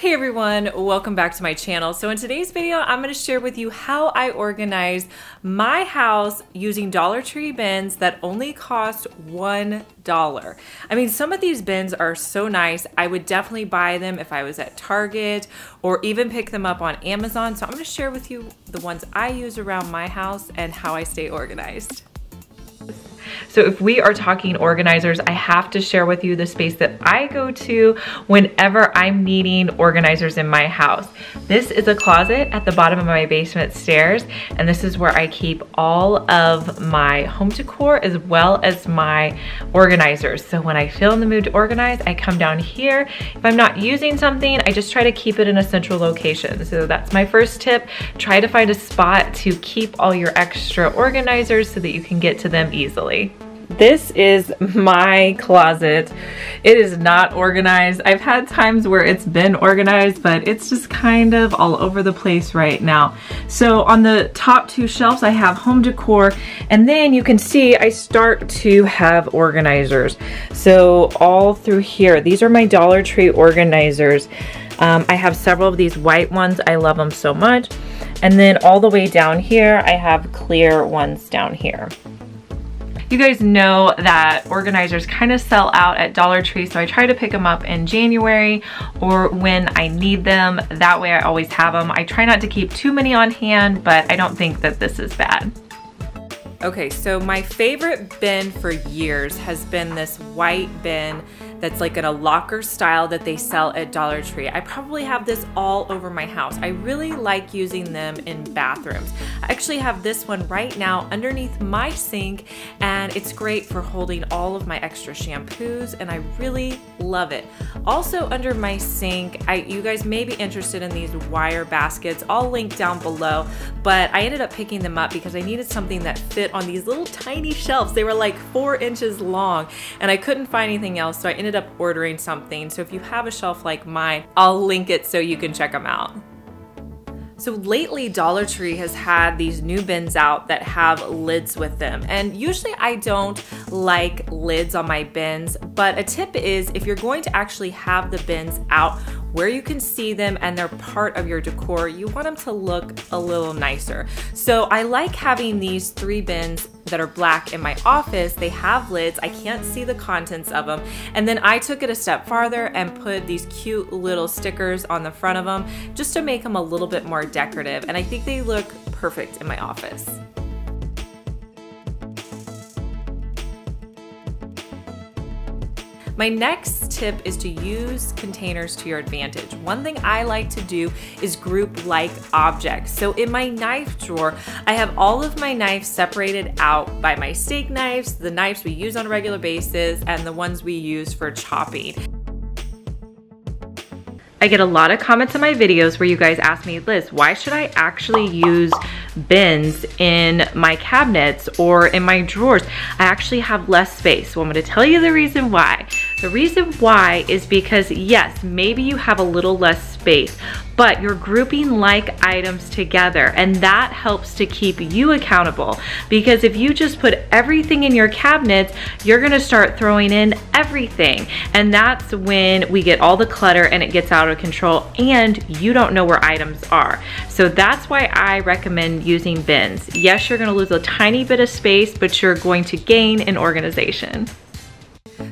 Hey everyone, welcome back to my channel. So in today's video, I'm going to share with you how I organize my house using Dollar Tree bins that only cost $1. I mean, some of these bins are so nice. I would definitely buy them if I was at Target or even pick them up on Amazon. So I'm going to share with you the ones I use around my house and how I stay organized. So if we are talking organizers, I have to share with you the space that I go to whenever I'm needing organizers in my house. This is a closet at the bottom of my basement stairs, and this is where I keep all of my home decor as well as my organizers. So when I feel in the mood to organize, I come down here. If I'm not using something, I just try to keep it in a central location. So that's my first tip. Try to find a spot to keep all your extra organizers so that you can get to them easily. This is my closet. It is not organized. I've had times where it's been organized, but it's just kind of all over the place right now. So on the top two shelves, I have home decor, and then you can see I start to have organizers. So all through here, these are my Dollar Tree organizers. I have several of these white ones. I love them so much. And then all the way down here, I have clear ones down here. You guys know that organizers kind of sell out at Dollar Tree, so I try to pick them up in January or when I need them. That way I always have them. I try not to keep too many on hand, but I don't think that this is bad. Okay, so my favorite bin for years has been this white bin that's like in a locker style that they sell at Dollar Tree. I probably have this all over my house. I really like using them in bathrooms. I actually have this one right now underneath my sink, and it's great for holding all of my extra shampoos, and I really love it. Also under my sink, you guys may be interested in these wire baskets. I'll link down below, but I ended up picking them up because I needed something that fit on these little tiny shelves. They were like 4 inches long, and I couldn't find anything else, so I ended up ordering something. So if you have a shelf like mine, I'll link it so you can check them out. So lately, Dollar Tree has had these new bins out that have lids with them. And usually I don't like lids on my bins, but a tip is if you're going to actually have the bins out where you can see them and they're part of your decor, you want them to look a little nicer. So I like having these 3 bins that are black in my office. They have lids. I can't see the contents of them. And then I took it a step farther and put these cute little stickers on the front of them just to make them a little bit more decorative. And I think they look perfect in my office. My next tip is to use containers to your advantage. One thing I like to do is group like objects. So in my knife drawer, I have all of my knives separated out by my steak knives, the knives we use on a regular basis, and the ones we use for chopping. I get a lot of comments on my videos where you guys ask me, Liz, why should I actually use bins in my cabinets or in my drawers? I actually have less space. Well, I'm going to tell you the reason why. The reason why is because yes, maybe you have a little less space, but you're grouping like items together, and that helps to keep you accountable. Because if you just put everything in your cabinets, you're gonna start throwing in everything. And that's when we get all the clutter and it gets out of control and you don't know where items are. So that's why I recommend using bins. Yes, you're gonna lose a tiny bit of space, but you're going to gain in organization.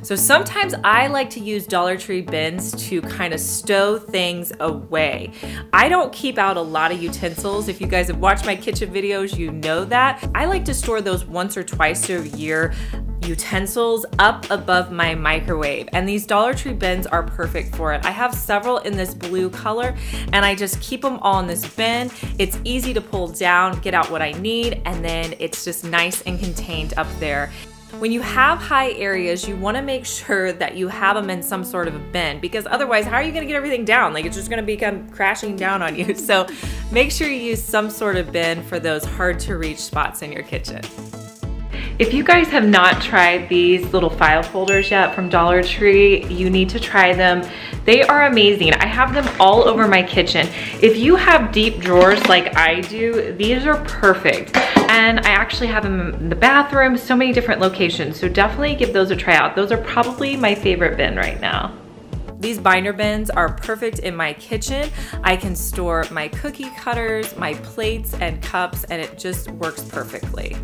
So sometimes I like to use Dollar Tree bins to kind of stow things away. I don't keep out a lot of utensils. If you guys have watched my kitchen videos, you know that. I like to store those once or twice a year utensils up above my microwave, and these Dollar Tree bins are perfect for it. I have several in this blue color, and I just keep them all in this bin. It's easy to pull down, get out what I need, and then it's just nice and contained up there. When you have high areas, you want to make sure that you have them in some sort of a bin, because otherwise, how are you going to get everything down? Like, it's just going to become crashing down on you. So make sure you use some sort of bin for those hard to reach spots in your kitchen. If you guys have not tried these little file folders yet from Dollar Tree, you need to try them. They are amazing. I have them all over my kitchen. If you have deep drawers like I do, these are perfect. And I actually have them in the bathroom, so many different locations. So definitely give those a try out. Those are probably my favorite bin right now. These binder bins are perfect in my kitchen. I can store my cookie cutters, my plates and cups, and it just works perfectly.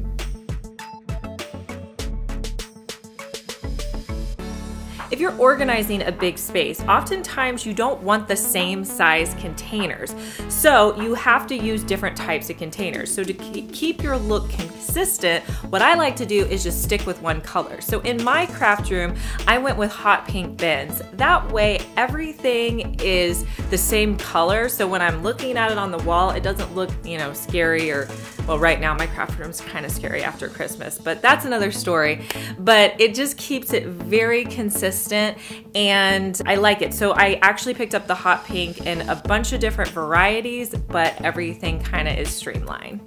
If you're organizing a big space, oftentimes you don't want the same size containers. So you have to use different types of containers. So to keep your look consistent, what I like to do is just stick with one color. So in my craft room, I went with hot pink bins. That way everything is the same color. So when I'm looking at it on the wall, it doesn't look, scary or, well, right now my craft room's kind of scary after Christmas, but that's another story. But it just keeps it very consistent and I like it. So I actually picked up the hot pink in a bunch of different varieties, but everything kind of is streamlined.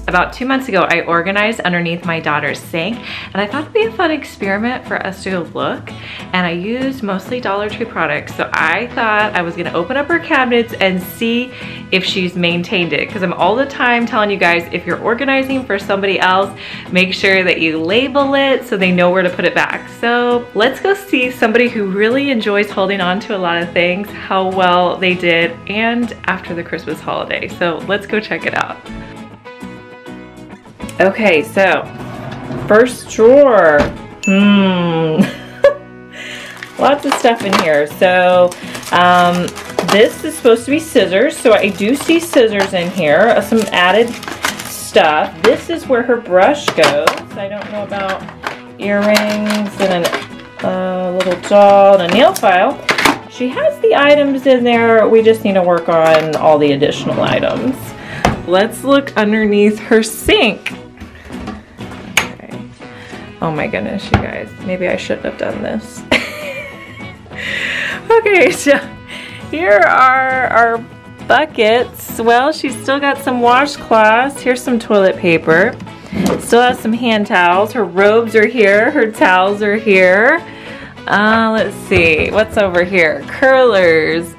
About 2 months ago, I organized underneath my daughter's sink, and I thought it'd be a fun experiment for us to go look. And I used mostly Dollar Tree products, so I thought I was gonna open up her cabinets and see if she's maintained it. Because I'm all the time telling you guys, if you're organizing for somebody else, make sure that you label it so they know where to put it back. So let's go see somebody who really enjoys holding on to a lot of things, how well they did, and after the Christmas holiday. So let's go check it out. Okay, so first drawer. Lots of stuff in here. So this is supposed to be scissors. So I do see scissors in here. Some added stuff. This is where her brush goes. I don't know about earrings and a little doll and a nail file. She has the items in there. We just need to work on all the additional items. Let's look underneath her sink. Okay. Oh my goodness, you guys. Maybe I shouldn't have done this. Okay, so here are our buckets. Well, she's still got some washcloths. Here's some toilet paper. Still has some hand towels. Her robes are here. Her towels are here. Let's see, what's over here? Curlers.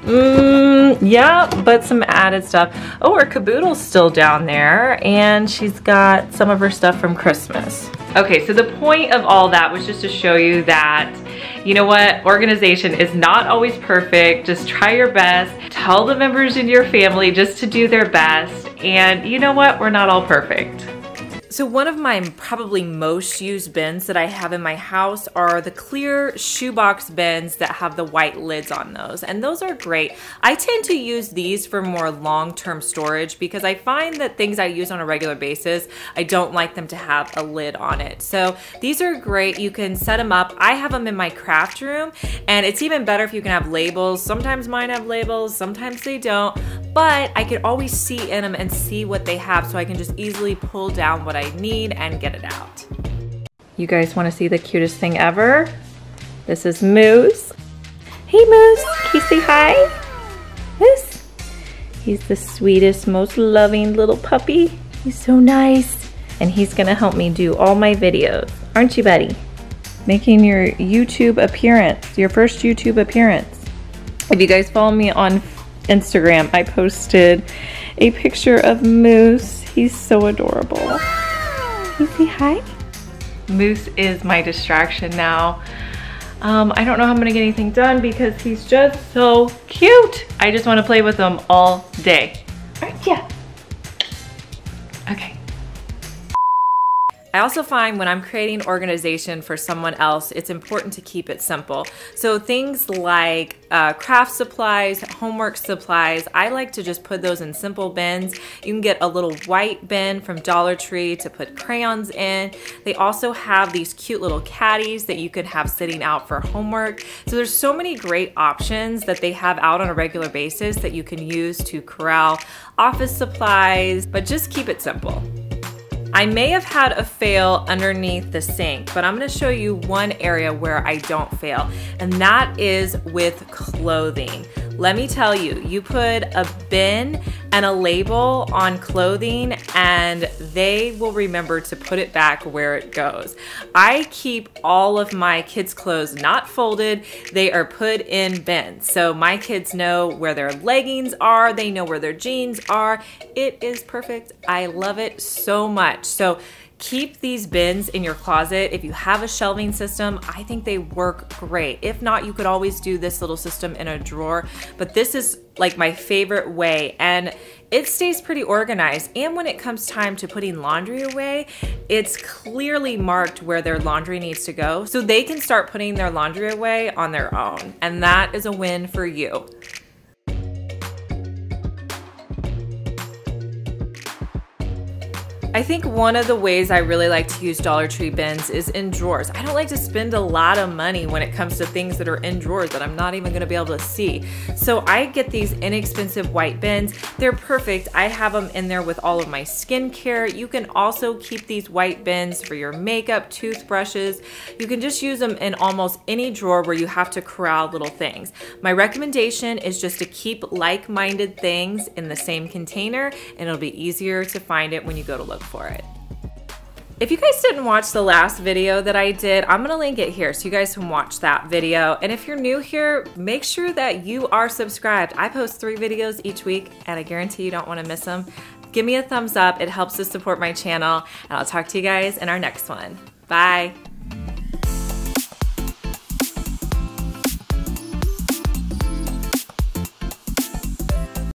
Yeah, but some added stuff. Oh, her caboodle's still down there, and she's got some of her stuff from Christmas. Okay, so the point of all that was just to show you that, you know what, organization is not always perfect. Just try your best. Tell the members in your family just to do their best. And you know what, we're not all perfect. So one of my probably most used bins that I have in my house are the clear shoebox bins that have the white lids on those. And those are great. I tend to use these for more long-term storage because I find that things I use on a regular basis, I don't like them to have a lid on it. So these are great. You can set them up. I have them in my craft room, and it's even better if you can have labels. Sometimes mine have labels, sometimes they don't, but I can always see in them and see what they have, so I can just easily pull down what I need and get it out. You guys want to see the cutest thing ever? This is Moose. Hey Moose, can you say hi? Moose. He's the sweetest, most loving little puppy. He's so nice. And he's gonna help me do all my videos. Aren't you, buddy? Making your YouTube appearance, your first YouTube appearance. If you guys follow me on Instagram, I posted a picture of Moose. He's so adorable. Can you say hi? Moose is my distraction now. I don't know how I'm gonna get anything done because he's just so cute. I just wanna play with him all day. Aren't ya? Okay. I also find when I'm creating organization for someone else, it's important to keep it simple. So things like craft supplies, homework supplies, I like to just put those in simple bins. You can get a little white bin from Dollar Tree to put crayons in. They also have these cute little caddies that you could have sitting out for homework. So there's so many great options that they have out on a regular basis that you can use to corral office supplies, but just keep it simple. I may have had a fail underneath the sink, but I'm gonna show you one area where I don't fail, and that is with clothing. Let me tell you, you put a bin and a label on clothing and they will remember to put it back where it goes. I keep all of my kids' clothes not folded, they are put in bins. So my kids know where their leggings are, they know where their jeans are. It is perfect. I love it so much. So Keep these bins in your closet. If you have a shelving system, I think they work great. If not, you could always do this little system in a drawer, but this is like my favorite way, and it stays pretty organized. And when it comes time to putting laundry away, it's clearly marked where their laundry needs to go, so they can start putting their laundry away on their own, and that is a win for you. I think one of the ways I really like to use Dollar Tree bins is in drawers. I don't like to spend a lot of money when it comes to things that are in drawers that I'm not even gonna be able to see. So I get these inexpensive white bins. They're perfect. I have them in there with all of my skincare. You can also keep these white bins for your makeup, toothbrushes. You can just use them in almost any drawer where you have to corral little things. My recommendation is just to keep like-minded things in the same container, and it'll be easier to find it when you go to look for it. If you guys didn't watch the last video that I did, I'm gonna link it here so you guys can watch that video. And if you're new here, make sure that you are subscribed. I post 3 videos each week, and I guarantee you don't wanna miss them. Give me a thumbs up, it helps to support my channel, and I'll talk to you guys in our next one. Bye.